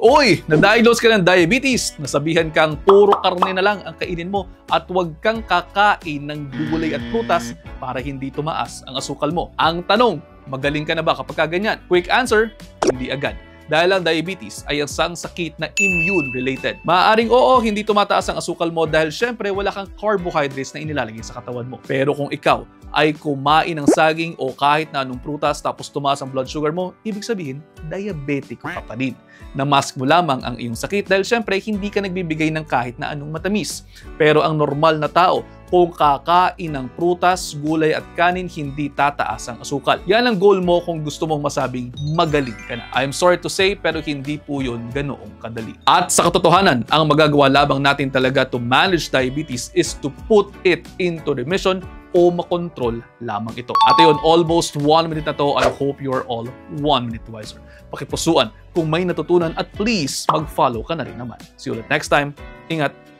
Uy, na-diagnose ka ng diabetes, nasabihan kang puro karne na lang ang kainin mo at huwag kang kakain ng gulay at prutas para hindi tumaas ang asukal mo. Ang tanong, magaling ka na ba kapag ganyan? Quick answer, hindi agad. Dahil ang diabetes ay isang sakit na immune-related. Maaaring oo, hindi tumataas ang asukal mo dahil syempre wala kang carbohydrates na inilalagay sa katawan mo. Pero kung ikaw ay kumain ng saging o kahit na anong prutas tapos tumaas ang blood sugar mo, ibig sabihin, diabetic ka pa din. Na-mask mo lamang ang iyong sakit dahil syempre hindi ka nagbibigay ng kahit na anong matamis. Pero ang normal na tao, kung kakain ng prutas, gulay at kanin, hindi tataas ang asukal. Yan ang goal mo kung gusto mong masabing magaling ka na. I'm sorry to say, pero hindi po yun ganoong kadali. At sa katotohanan, ang magagawa labang natin talaga to manage diabetes is to put it into remission o makontrol lamang ito. At yun, almost 1 minute na to. I hope you're all 1 minute wiser. Pakipusuan kung may natutunan at please mag-follow ka na rin naman. See you ulit next time. Ingat!